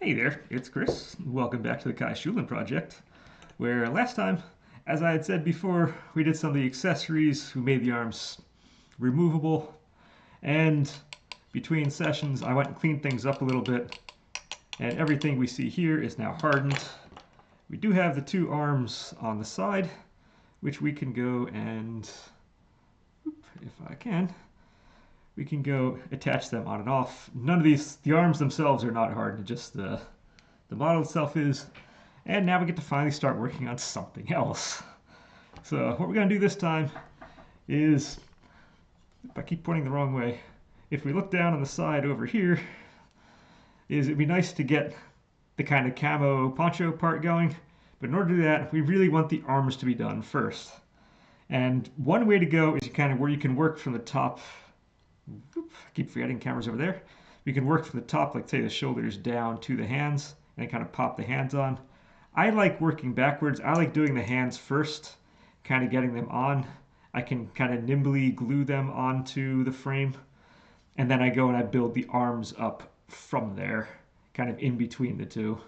Hey there, it's Chris. Welcome back to the Kai Schulin project, where last time, as I had said before, we did some of the accessories, we made the arms removable, and between sessions I went and cleaned things up a little bit, and everything we see here is now hardened. We do have the two arms on the side, which we can go and, if I can, we can go attach them on and off. None of these, the arms themselves are not hardened, just the model itself is. And now we get to finally start working on something else. So what we're going to do this time is, if I keep pointing the wrong way, if we look down on the side over here, it'd be nice to get the kind of camo poncho part going. But in order to do that, we really want the arms to be done first. And one way to go is kind of where you can work from the top. I keep forgetting cameras over there. We can work from the top, like say the shoulders down to the hands, and kind of pop the hands on. I like working backwards. I like doing the hands first, kind of getting them on. I can kind of nimbly glue them onto the frame, and then I go and I build the arms up from there, kind of in between the two.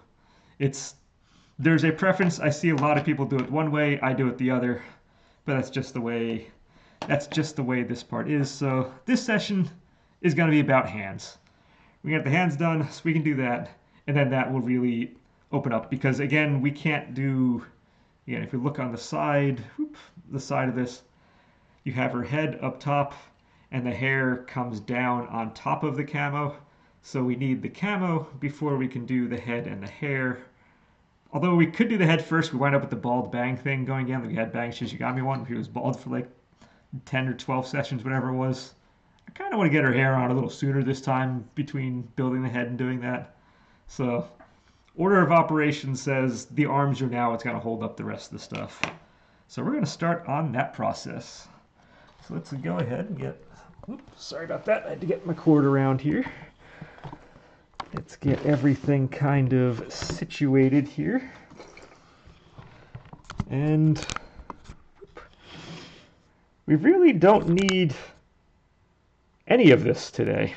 It's There's a preference. I see a lot of people do it one way, I do it the other, but that's just the way this part is. So this session is going to be about hands. We got the hands done, so we can do that, and then that will really open up, because again, we can't do, again, if you look on the side of this, you have her head up top, and the hair comes down on top of the camo. So we need the camo before we can do the head and the hair. Although we could do the head first, we wind up with the bald bang thing going again. We had Bang Shishigami one, he was bald for like 10 or 12 sessions, whatever it was. I kind of want to get her hair on a little sooner this time between building the head and doing that. So order of operations says the arms are now what's going to hold up the rest of the stuff. So we're going to start on that process. So let's go ahead and get, oops, sorry about that. I had to get my cord around here. Let's get everything kind of situated here. And we really don't need any of this today.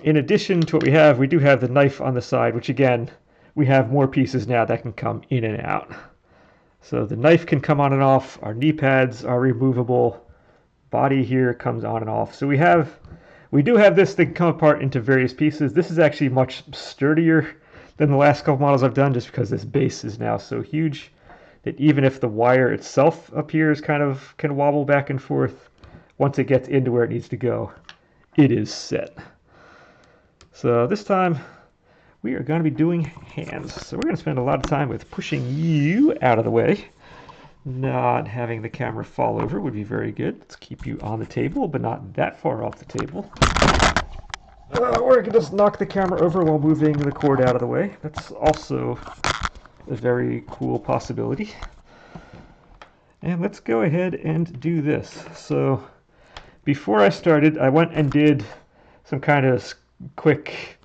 In addition to what we do have the knife on the side, which again, we have more pieces now that can come in and out. So the knife can come on and off, our knee pads are removable, body here comes on and off. So we do have this that can come apart into various pieces. This is actually much sturdier than the last couple models I've done, just because this base is now so huge that even if the wire itself up here is kind of can wobble back and forth, once it gets into where it needs to go, it is set. So this time we are going to be doing hands. So we're going to spend a lot of time with pushing you out of the way. Not having the camera fall over would be very good. Let's keep you on the table, but not that far off the table. Or I could just knock the camera over while moving the cord out of the way. That's also a very cool possibility. And let's go ahead and do this. So before I started, I went and did some kind of quick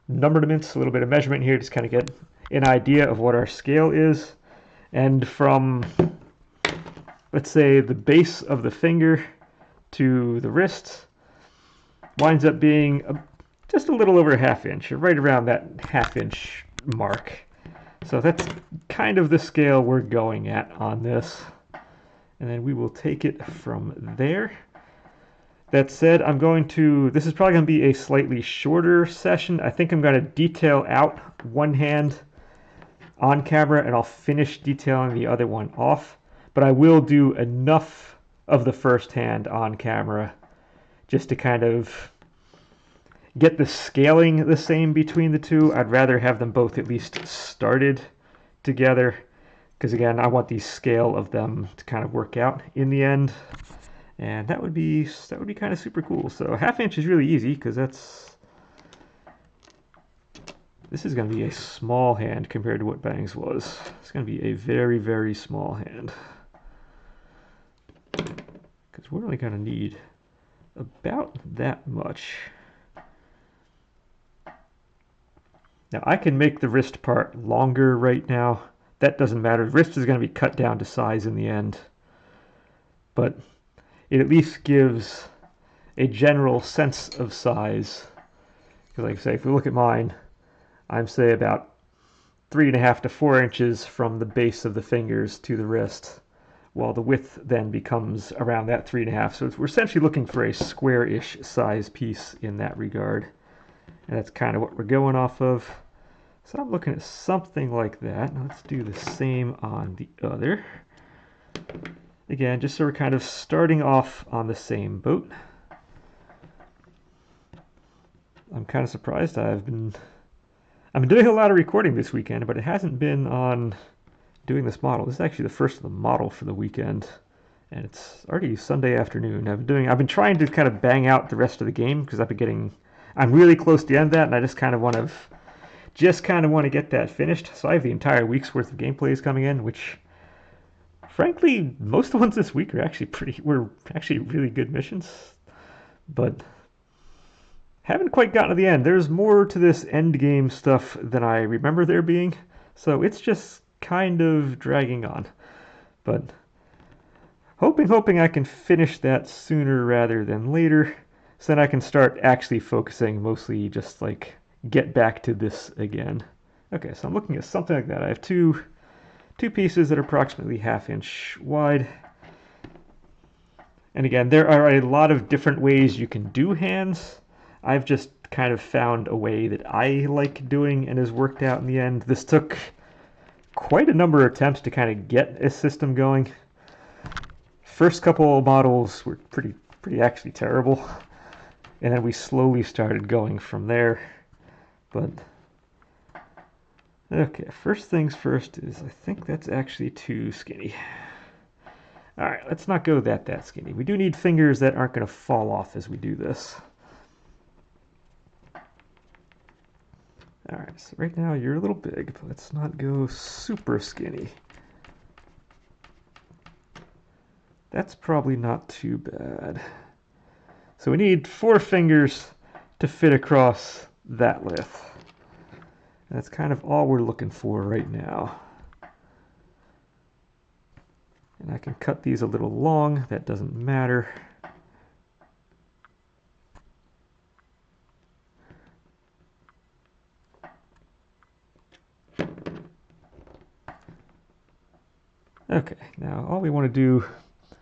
numberments, a little bit of measurement here, just kind of get an idea of what our scale is. And from, let's say, the base of the finger to the wrist winds up being just a little over a ½ inch, or right around that ½ inch mark. So that's kind of the scale we're going at on this. And then we will take it from there. That said, this is probably going to be a slightly shorter session. I think I'm going to detail out one hand on camera, and I'll finish detailing the other one off. But I will do enough of the first hand on camera just to kind of get the scaling the same between the two. I'd rather have them both at least started together, because again, I want the scale of them to kind of work out in the end. And that would be kind of super cool. So ½ inch is really easy, because this is going to be a small hand compared to what Bang's was. It's going to be a very, very small hand, because we're only going to need about that much. Now I can make the wrist part longer right now. That doesn't matter. The wrist is going to be cut down to size in the end. But it at least gives a general sense of size. Because like I say, if we look at mine, I'm, say, about 3.5 to 4 inches from the base of the fingers to the wrist, while the width then becomes around that 3.5. So we're essentially looking for a square-ish size piece in that regard. And that's kind of what we're going off of. So I'm looking at something like that. Now let's do the same on the other. Again, just so we're kind of starting off on the same boat. I'm kind of surprised. I've been doing a lot of recording this weekend, but it hasn't been on doing this model. This is actually the first of the model for the weekend, and it's already Sunday afternoon. I've been trying to kind of bang out the rest of the game because I'm really close to the end of that, and I just kind of want to get that finished. So I have the entire week's worth of gameplays coming in, which frankly, most of the ones this week were actually really good missions, but haven't quite gotten to the end. There's more to this end game stuff than I remember there being, so it's just kind of dragging on. But hoping I can finish that sooner rather than later, so then I can start actually focusing mostly just like get back to this again. Okay, so I'm looking at something like that. I have two pieces that are approximately 1/2 inch wide. And again, there are a lot of different ways you can do hands. I've just kind of found a way that I like doing and has worked out in the end. This took quite a number of attempts to kind of get a system going. First couple of models were pretty actually terrible, and then we slowly started going from there. But okay, first things first is I think that's actually too skinny. All right, let's not go that skinny. We do need fingers that aren't going to fall off as we do this. All right, so right now you're a little big, but let's not go super skinny. That's probably not too bad. So we need 4 fingers to fit across that width. And that's kind of all we're looking for right now. And I can cut these a little long, that doesn't matter. Okay, now all we want to do,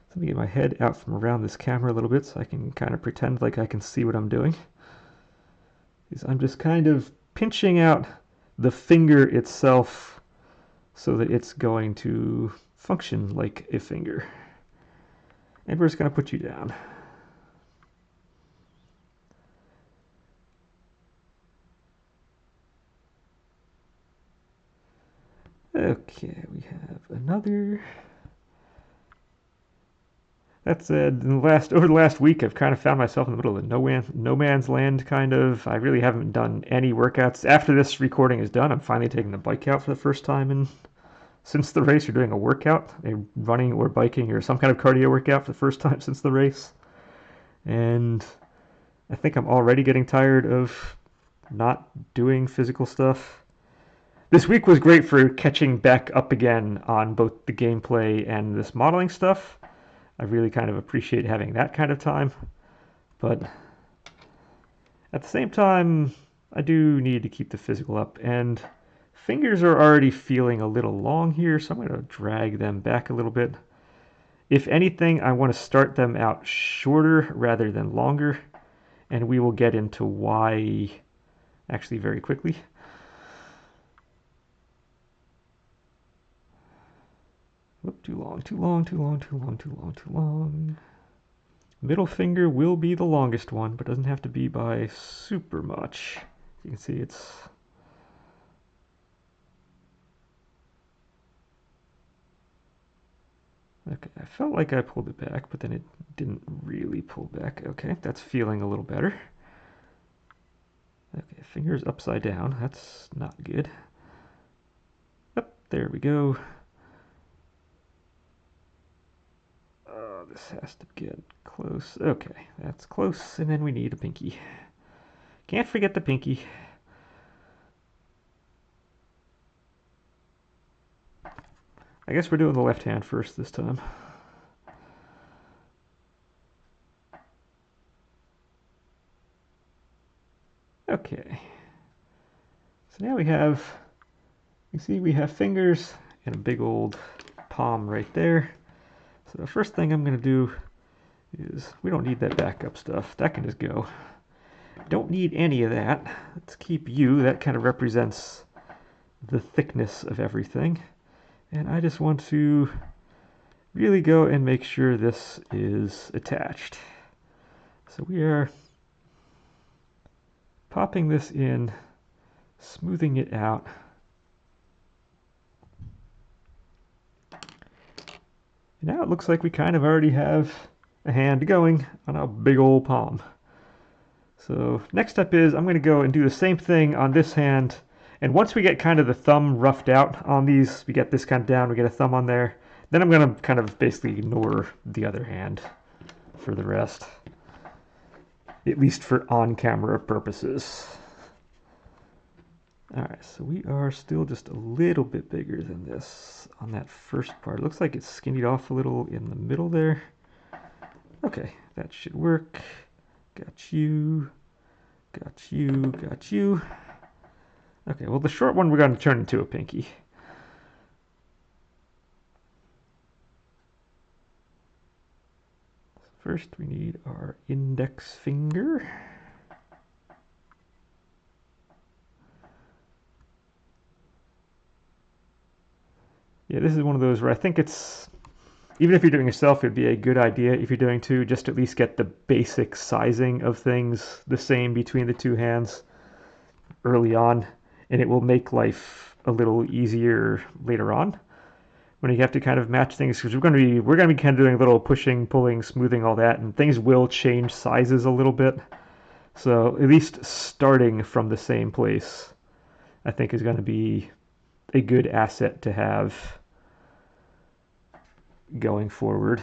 let me get my head out from around this camera a little bit so I can kind of pretend like I can see what I'm doing. Is I'm just kind of pinching out the finger itself so that it's going to function like a finger. And we're just going to put you down. Okay, we have another. That said, over the last week, I've kind of found myself in the middle of no man's land, kind of. I really haven't done any workouts. After this recording is done, I'm finally taking the bike out for the first time since the race. You're doing a workout, a running or biking or some kind of cardio workout for the first time since the race. And I think I'm already getting tired of not doing physical stuff. This week was great for catching back up again on both the gameplay and this modeling stuff. I really kind of appreciate having that kind of time, but at the same time, I do need to keep the physical up, and fingers are already feeling a little long here, so I'm going to drag them back a little bit. If anything, I want to start them out shorter rather than longer, and we will get into why actually very quickly. Whoop, too long. Middle finger will be the longest one, but doesn't have to be by super much. You can see it's... Okay, I felt like I pulled it back, but then it didn't really pull back. Okay, that's feeling a little better. Okay, fingers upside down. That's not good. Up, there we go. This has to get close. Okay, that's close, and then we need a pinky. Can't forget the pinky. I guess we're doing the left hand first this time. Okay. So now we have, you see we have fingers and a big old palm right there. So the first thing I'm going to do is, we don't need that backup stuff. That can just go. Don't need any of that. Let's keep you. That kind of represents the thickness of everything. And I just want to really go and make sure this is attached. So we are popping this in, smoothing it out. Now it looks like we kind of already have a hand going on a big old palm. So next step is I'm going to go and do the same thing on this hand. And once we get kind of the thumb roughed out on these, we get this kind of down, we get a thumb on there, then I'm going to kind of basically ignore the other hand for the rest, at least for on-camera purposes. All right, so we are still just a little bit bigger than this on that first part. It looks like it's skinnied off a little in the middle there. Okay, that should work. Got you, got you, got you. Okay, well the short one we're going to turn into a pinky. First we need our index finger. Yeah, this is one of those where I think it's, even if you're doing yourself, it'd be a good idea if you're doing two, just to at least get the basic sizing of things the same between the two hands early on, and it will make life a little easier later on when you have to kind of match things, because we're going to be kind of doing a little pushing, pulling, smoothing, all that, and things will change sizes a little bit. So at least starting from the same place, I think, is going to be a good asset to have going forward.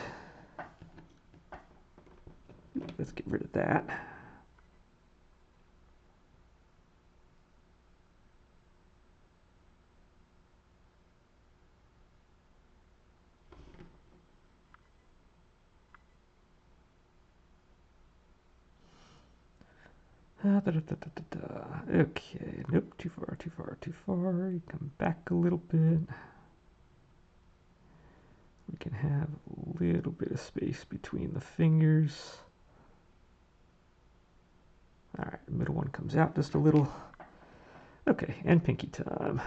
Let's get rid of that. Okay, nope, too far, too far, too far. You come back a little bit. We can have a little bit of space between the fingers. All right, the middle one comes out just a little. Okay, and pinky time.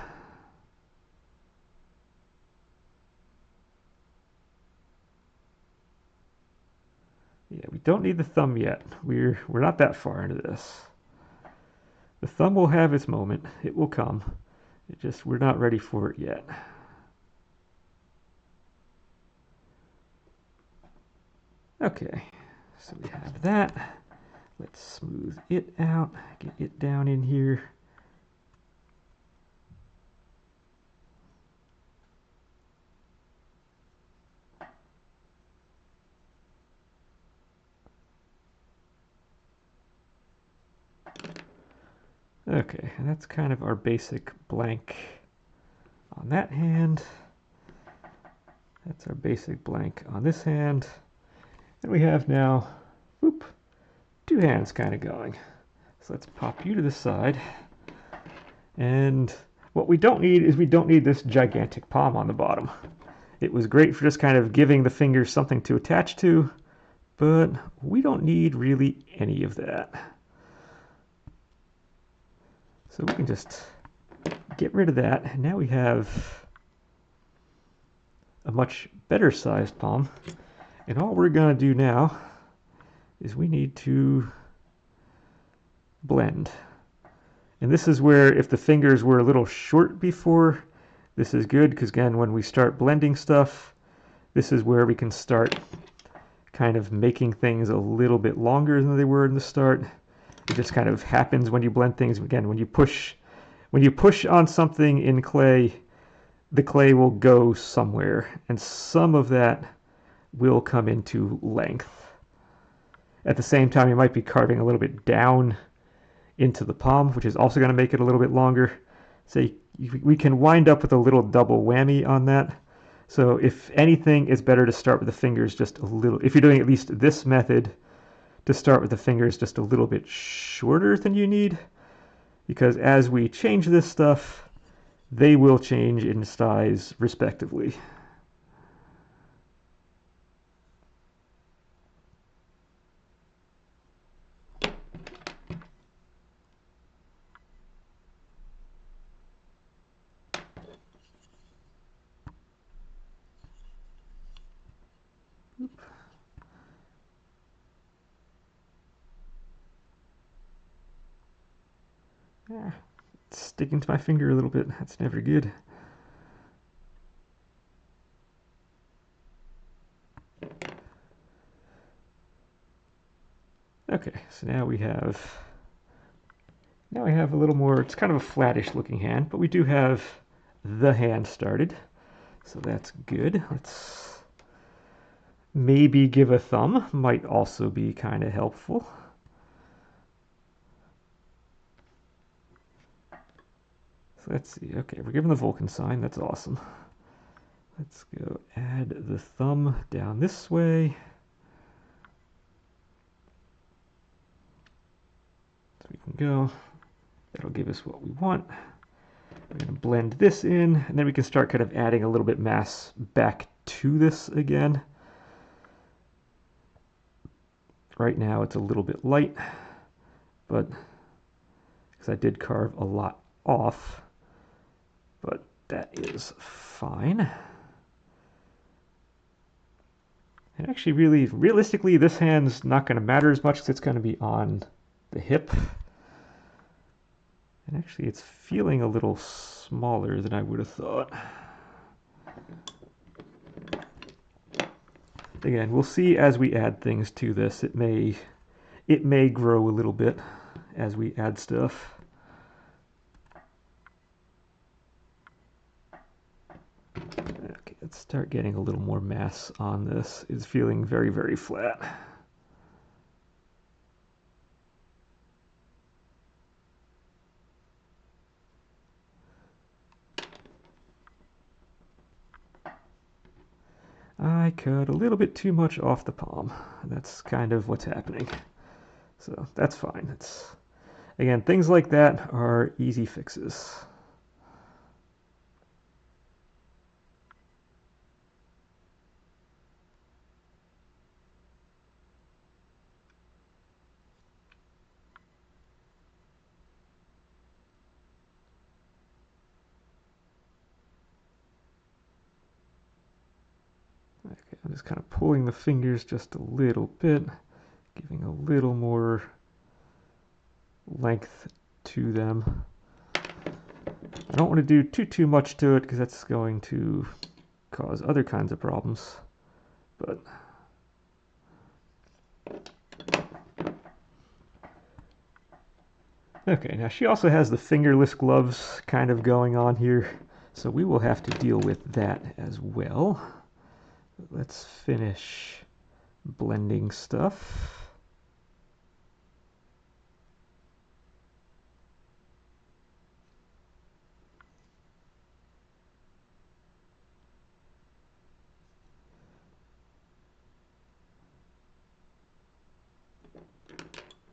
Yeah, we don't need the thumb yet. We're not that far into this. The thumb will have its moment. It will come. It just, we're not ready for it yet. Okay, so we have that. Let's smooth it out, get it down in here. Okay, and that's kind of our basic blank on that hand. That's our basic blank on this hand. And we have now, whoop, two hands kind of going. So let's pop you to the side. And what we don't need is, we don't need this gigantic palm on the bottom. It was great for just kind of giving the fingers something to attach to, but we don't need really any of that. So we can just get rid of that. And now we have a much better sized palm. And all we're going to do now is we need to blend. And this is where, if the fingers were a little short before, this is good, because again, when we start blending stuff, this is where we can start kind of making things a little bit longer than they were in the start. It just kind of happens when you blend things. Again, when you push on something in clay, the clay will go somewhere, and some of that will come into length. At the same time, you might be carving a little bit down into the palm, which is also going to make it a little bit longer. So we can wind up with a little double whammy on that. So if anything, it's better to start with the fingers just a little. If you're doing at least this method, to start with the fingers just a little bit shorter than you need. because as we change this stuff, they will change in size respectively. Ah, it's sticking to my finger a little bit. That's never good. Okay, so now we have a little more, it's kind of a flattish looking hand, but we do have the hand started. So that's good. Let's maybe give a thumb, might also be kind of helpful. So let's see, okay, we're given the Vulcan sign, that's awesome. Let's go add the thumb down this way. So we can go, that'll give us what we want. We're going to blend this in, and then we can start kind of adding a little bit mass back to this again. Right now it's a little bit light, but because I did carve a lot off, but that is fine. And actually, really, realistically, this hand's not going to matter as much because it's going to be on the hip. And actually, it's feeling a little smaller than I would have thought. Again, we'll see as we add things to this. It may grow a little bit as we add stuff. Okay, let's start getting a little more mass on this. It's feeling very, very flat. I cut a little bit too much off the palm. That's kind of what's happening. So that's fine. Again, things like that are easy fixes. Okay, I'm just kind of pulling the fingers just a little bit, giving a little more length to them. I don't want to do too much to it because that's going to cause other kinds of problems. But okay, now she also has the fingerless gloves kind of going on here, so we will have to deal with that as well. Let's finish blending stuff.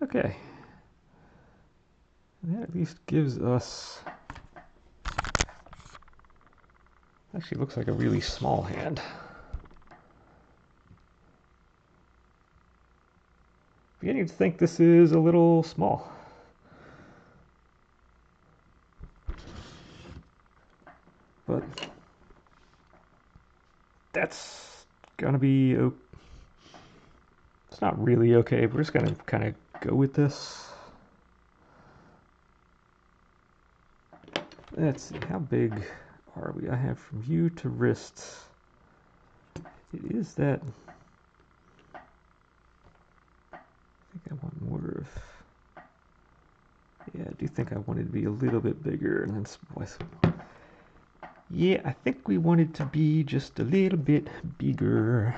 Okay. That at least gives us... Actually looks like a really small hand. Beginning to think this is a little small. But that's gonna be... It's not really okay. We're just gonna kind of go with this. Let's see, how big are we? I have from you to wrist. It is that... I think I want more of... Yeah, I do think I wanted to be a little bit bigger. And then... Yeah, I think we want it to be just a little bit bigger.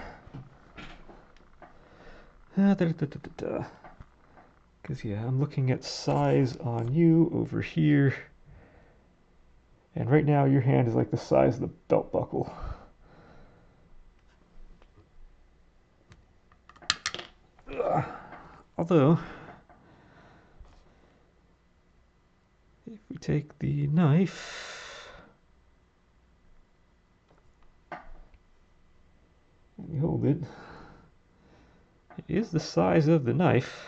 Because, yeah, I'm looking at size on you over here. And right now your hand is like the size of the belt buckle. Although, If we take the knife and we hold it, it is the size of the knife.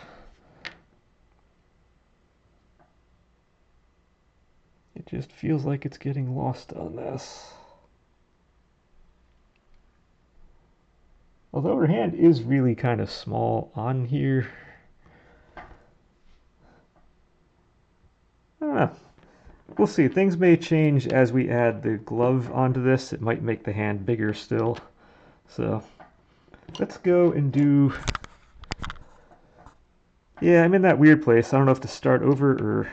It just feels like it's getting lost on this. Although her hand is really kind of small on here. We'll see. Things may change as we add the glove onto this. It might make the hand bigger still. So let's go and do... Yeah, I'm in that weird place. I don't know if to start over or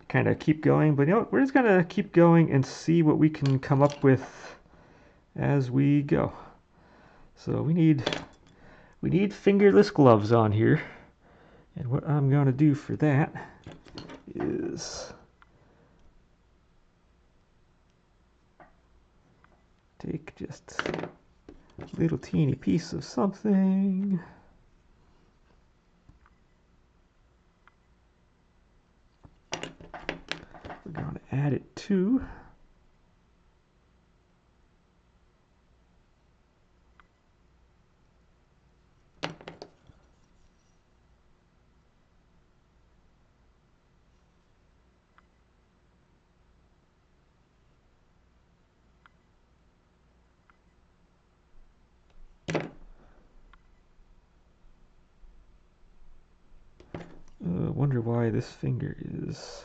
kind of keep going. But you know what? We're just going to keep going and see what we can come up with as we go. So we need fingerless gloves on here. And what I'm going to do for that is take just a little teeny piece of something. We're going to add it to wonder why this finger is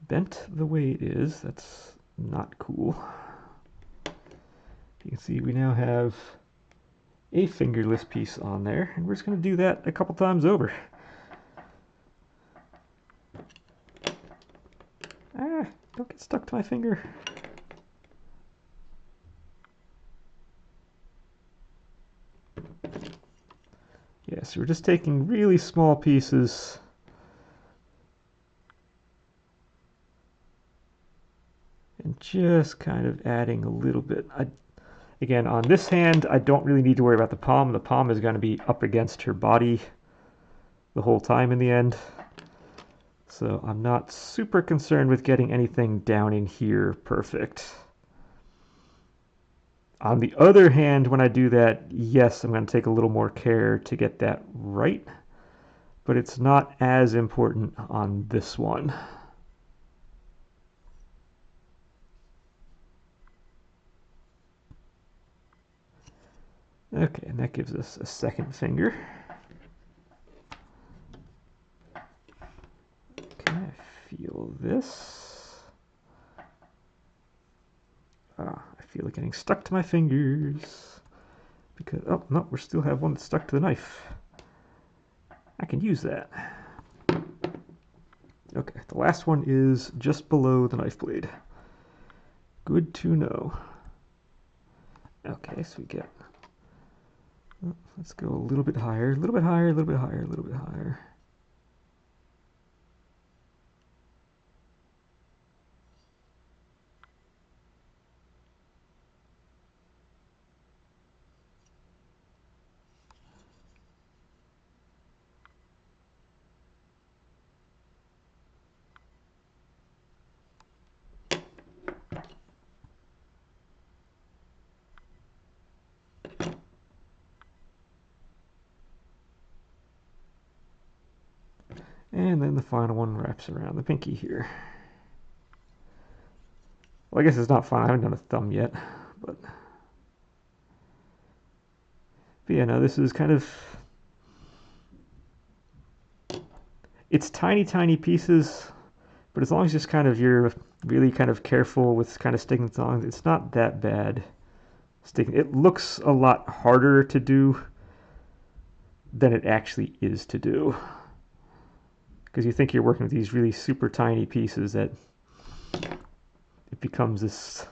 bent the way it is. That's not cool. You can see we now have a fingerless piece on there, and we're just going to do that a couple times over. Don't get stuck to my finger. Yeah, so we're just taking really small pieces and just kind of adding a little bit. Again, on this hand, I don't really need to worry about the palm. The palm is going to be up against her body the whole time in the end. So I'm not super concerned with getting anything down in here perfect. On the other hand, when I do that, yes, I'm going to take a little more care to get that right. But it's not as important on this one. Okay, and that gives us a second finger. Okay, I feel this. I feel it getting stuck to my fingers. Because, oh, no, we still have one that's stuck to the knife. I can use that. Okay, the last one is just below the knife blade. Good to know. Okay, so we get... let's go a little bit higher, a little bit higher, a little bit higher, a little bit higher. And then the final one wraps around the pinky here. Well, I guess it's not fun. I haven't done a thumb yet, but yeah, no, this is kind of... It's tiny, tiny pieces, but as long as just kind of you're really kind of careful with kind of sticking thongs, it's not that bad. It looks a lot harder to do than it actually is to do. Because you think you're working with these really super tiny pieces that it becomes this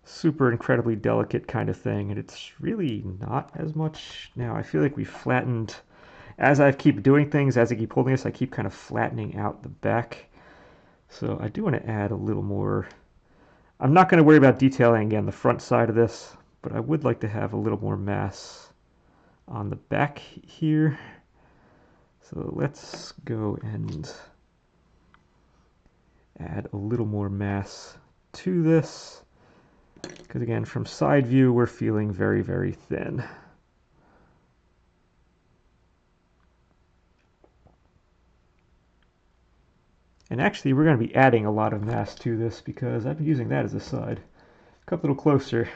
super incredibly delicate kind of thing, and it's really not as much. Now I feel like we flattened, as I keep doing things, as I keep holding this, I keep kind of flattening out the back. So I do want to add a little more. I'm not going to worry about detailing again the front side of this, but I would like to have a little more mass on the back here. So let's go and add a little more mass to this, because again, from side view, we're feeling very, very thin. And actually, we're going to be adding a lot of mass to this because I've been using that as a side. Come a little closer.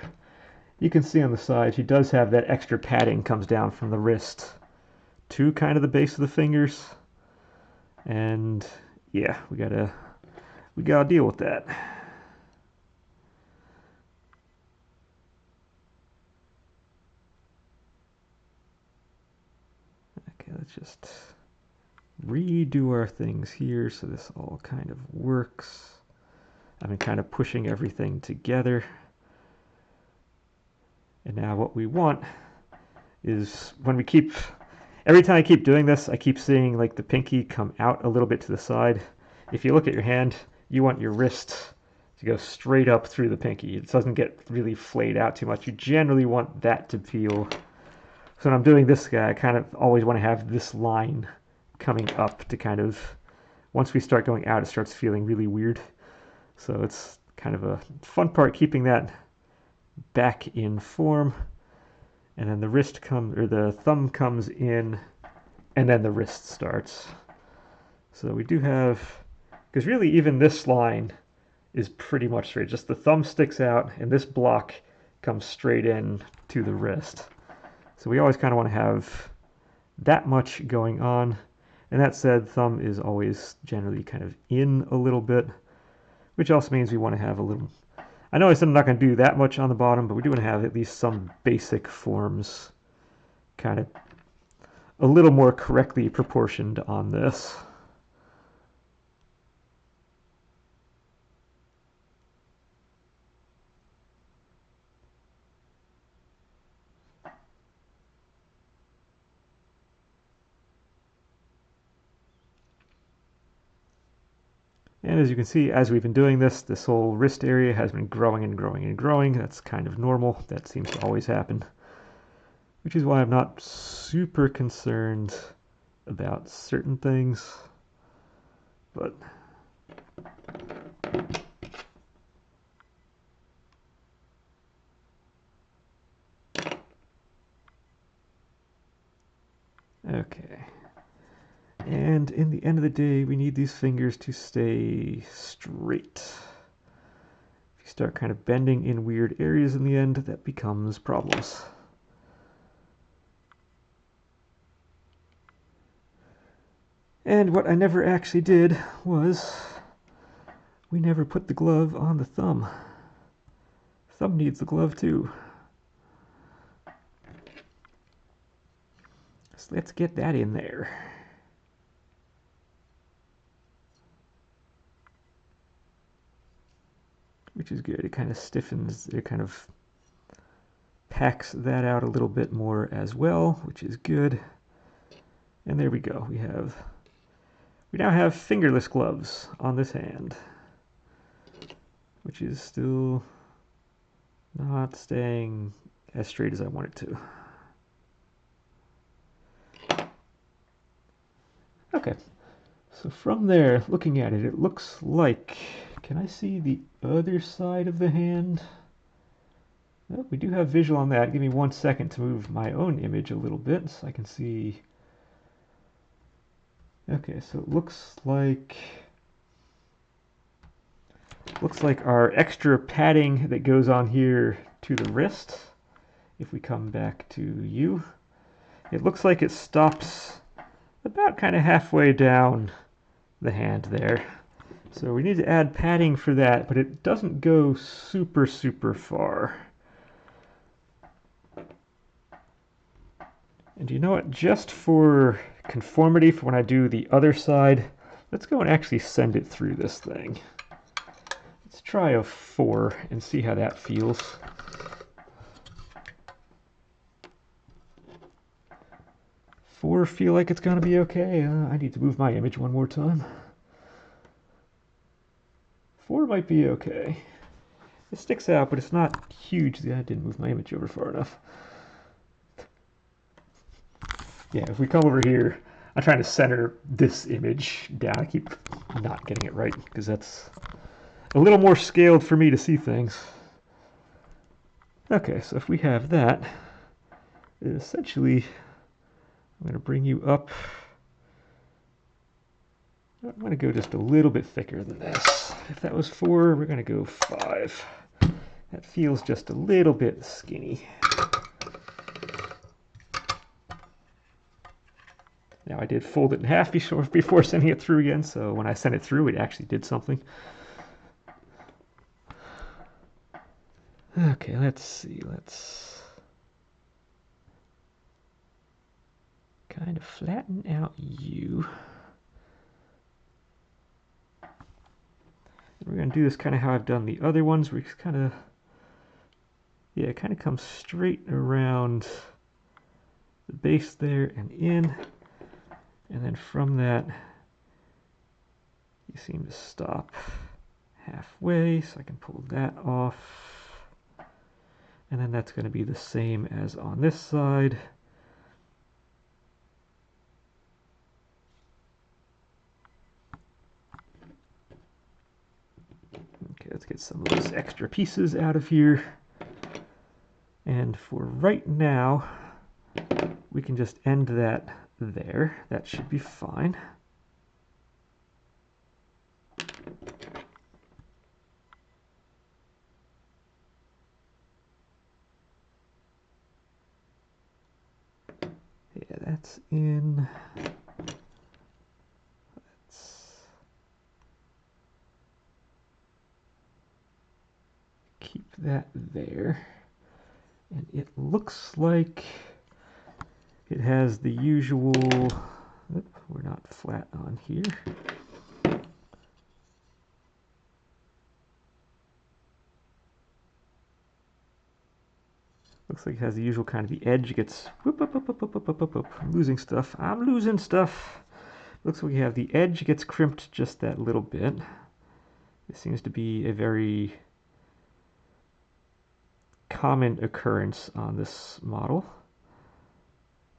You can see on the side, she does have that extra padding comes down from the wrist to kind of the base of the fingers. And yeah, we gotta deal with that. Okay, let's just redo our things here so this all kind of works. I've been kind of pushing everything together. And now what we want is when we keep, every time I keep doing this, I keep seeing like the pinky come out a little bit to the side. If you look at your hand, you want your wrist to go straight up through the pinky. It doesn't get really flayed out too much. You generally want that to feel, so when I'm doing this guy, I kind of always want to have this line coming up to kind of, once we start going out, it starts feeling really weird. So it's kind of a fun part keeping that back in form, and then the wrist comes, or the thumb comes in, and then the wrist starts. So we do have, because really even this line is pretty much straight, just the thumb sticks out and this block comes straight in to the wrist. So we always kind of want to have that much going on. And that said, thumb is always generally kind of in a little bit, which also means we want to have a little, I know I said I'm not going to do that much on the bottom, but we do want to have at least some basic forms kind of a little more correctly proportioned on this. And as you can see, as we've been doing this, this whole wrist area has been growing and growing and growing. That's kind of normal. That seems to always happen. Which is why I'm not super concerned about certain things. But okay. And in the end of the day, we need these fingers to stay straight. If you start kind of bending in weird areas in the end, that becomes problems. And what I never actually did was, we never put the glove on the thumb. Thumb needs the glove too. So let's get that in there. Which is good. It kind of stiffens, it kind of packs that out a little bit more as well, which is good. And there we go. We now have fingerless gloves on this hand, which is still not staying as straight as I want it to. Okay, so from there, looking at it, it looks like, can I see the other side of the hand? Oh, we do have visual on that. Give me 1 second to move my own image a little bit so I can see. Okay, so it looks like our extra padding that goes on here to the wrist, if we come back to you, it looks like it stops about kind of halfway down the hand there. So we need to add padding for that, but it doesn't go super, super far. And you know what, just for conformity for when I do the other side, let's go and actually send it through this thing. Let's try a 4 and see how that feels. Four feel like it's gonna be okay. I need to move my image one more time. 4 might be okay. It sticks out, but it's not huge. I didn't move my image over far enough. Yeah, if we come over here, I'm trying to center this image down. I keep not getting it right because that's a little more scaled for me to see things. Okay, so if we have that, essentially, I'm going to bring you up. I'm going to go just a little bit thicker than this. If that was 4, we're going to go 5. That feels just a little bit skinny. Now I did fold it in half before sending it through again, so when I sent it through, it actually did something. Okay, let's see. Let's kind of flatten out you. We're going to do this kind of how I've done the other ones. We just kind of, yeah, it kind of comes straight around the base there and in. And then from that, you seem to stop halfway, so I can pull that off. And then that's going to be the same as on this side. Okay, let's get some of those extra pieces out of here. And for right now, we can just end that there. That should be fine. Yeah, that's in. Let's keep that there. And it looks like it has the usual, we're not flat on here. Looks like it has the usual kind of, the edge gets, whoop, whoop, whoop, whoop, whoop, whoop, whoop, whoop. I'm losing stuff. I'm losing stuff. Looks like we have the edge gets crimped just that little bit. This seems to be a very common occurrence on this model.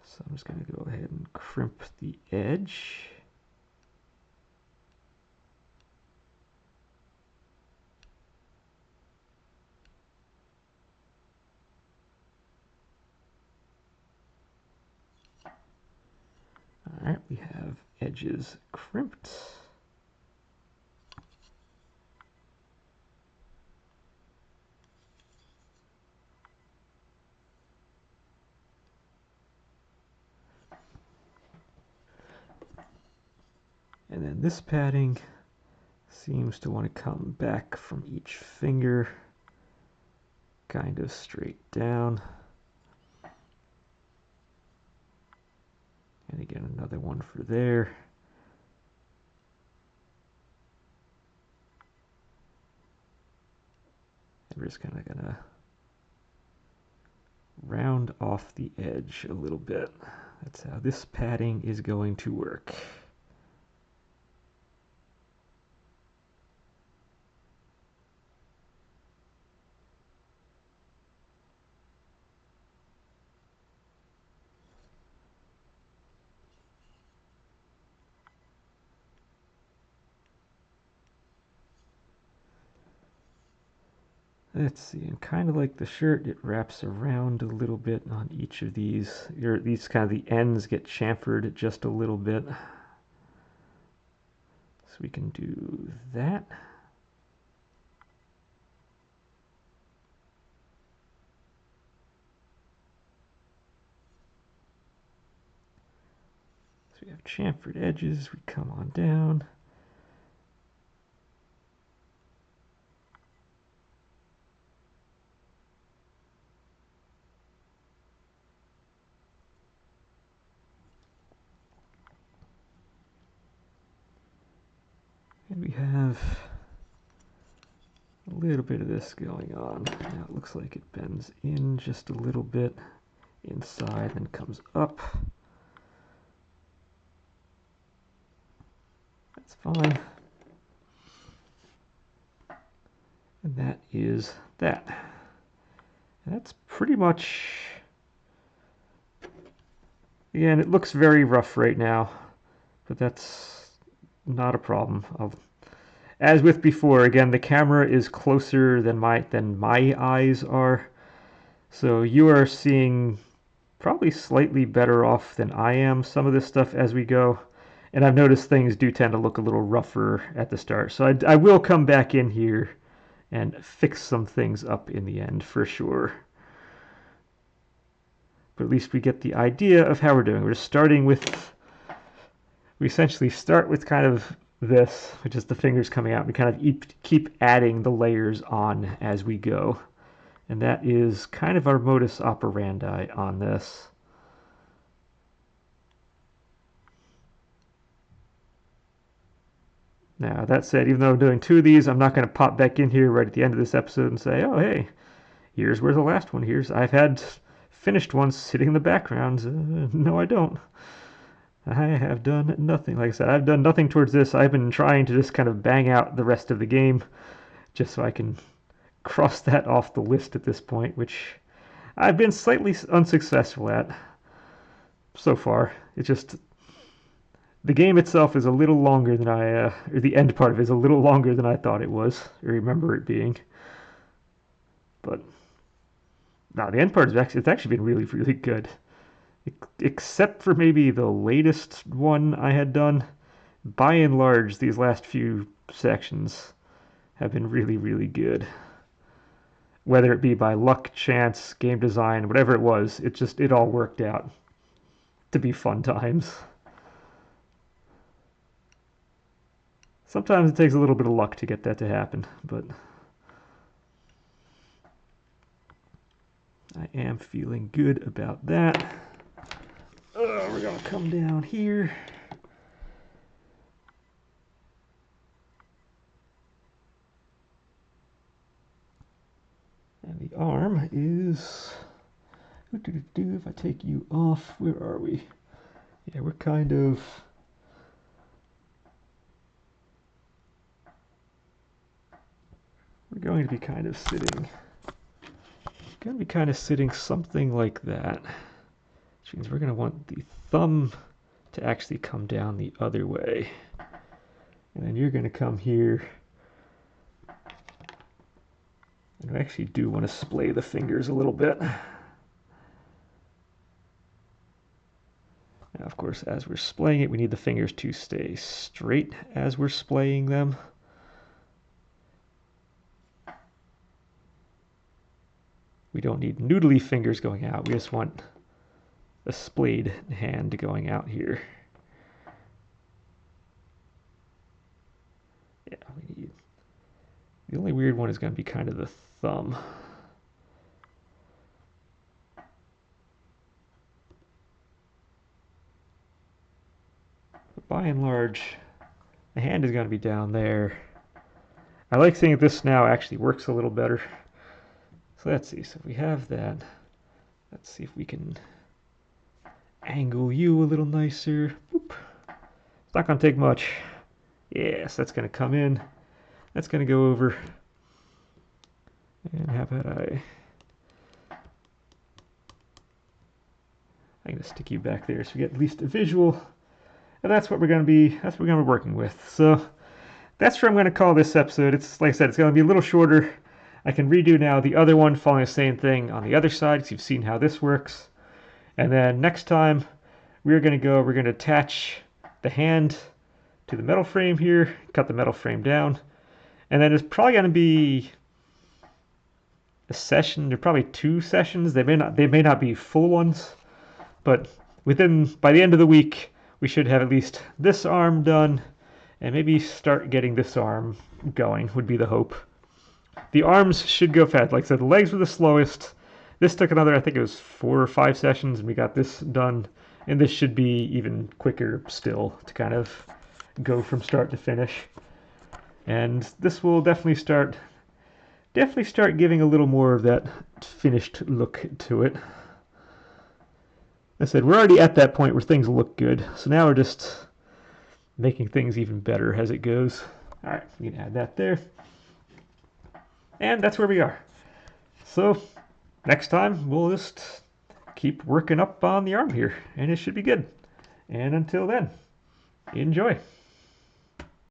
So I'm just going to go ahead and crimp the edge. All right, we have edges crimped. And then this padding seems to want to come back from each finger, kind of straight down. And again, another one for there. And we're just kind of gonna round off the edge a little bit. That's how this padding is going to work. Let's see, and kind of like the shirt, it wraps around a little bit on each of these. These kind of the ends get chamfered just a little bit. So we can do that. So we have chamfered edges, we come on down. And we have a little bit of this going on. Now it looks like it bends in just a little bit inside and comes up. That's fine. And that is that. And that's pretty much, again, it looks very rough right now. but that's not a problem. As with before, again, the camera is closer than my eyes are, so you are seeing probably slightly better off than I am some of this stuff as we go. And I've noticed things do tend to look a little rougher at the start. So I will come back in here and fix some things up in the end for sure. But at least we get the idea of how we're doing. We're just starting with, we essentially start with kind of this, which is the fingers coming out. We kind of keep adding the layers on as we go. And that is kind of our modus operandi on this. Now, that said, even though I'm doing 2 of these, I'm not going to pop back in here right at the end of this episode and say, oh, hey, here's where the last one. I've had finished ones sitting in the background. No, I don't. I have done nothing. Like I said, I've done nothing towards this. I've been trying to just kind of bang out the rest of the game just so I can cross that off the list at this point, which I've been slightly unsuccessful at so far. It's just the game itself is a little longer than or the end part of it is a little longer than I thought it was, or remember it being. But no, the end part is it's actually been really, really good. Except for maybe the latest one I had done. By and large, these last few sections have been really, really good. Whether it be by luck, chance, game design, whatever it was, it all worked out to be fun times. Sometimes it takes a little bit of luck to get that to happen, but I am feeling good about that. We're going to come down here. And the arm is, if I take you off, where are we? Yeah, we're kind of, we're going to be kind of sitting something like that. Which means we're going to want the thumb to actually come down the other way. And then you're going to come here. And I actually do want to splay the fingers a little bit. Now, of course, as we're splaying it, we need the fingers to stay straight as we're splaying them. We don't need noodly fingers going out. We just want a splayed hand going out here. Yeah, we need. The only weird one is going to be kind of the thumb. But by and large, the hand is going to be down there. I like seeing this now actually works a little better. So let's see. So if we have that, let's see if we can angle you a little nicer. Boop. It's not going to take much. Yes, that's going to come in. That's going to go over. And how about I'm going to stick you back there so we get at least a visual. And that's what we're going to be working with. So that's where I'm going to call this episode. It's like I said, it's going to be a little shorter. I can redo now the other one following the same thing on the other side because you've seen how this works. And then next time we're going to attach the hand to the metal frame here, cut the metal frame down. And then there's probably going to be a session, there are probably 2 sessions. They may not be full ones, but by the end of the week, we should have at least this arm done and maybe start getting this arm going would be the hope. The arms should go fast. Like I said, the legs were the slowest. This took another, I think it was 4 or 5 sessions, and we got this done. And this should be even quicker still to kind of go from start to finish. And this will definitely start giving a little more of that finished look to it. I said, we're already at that point where things look good. So now we're just making things even better as it goes. All right, we can add that there. And that's where we are. So next time, we'll just keep working up on the arm here, and it should be good. And until then, Enjoy.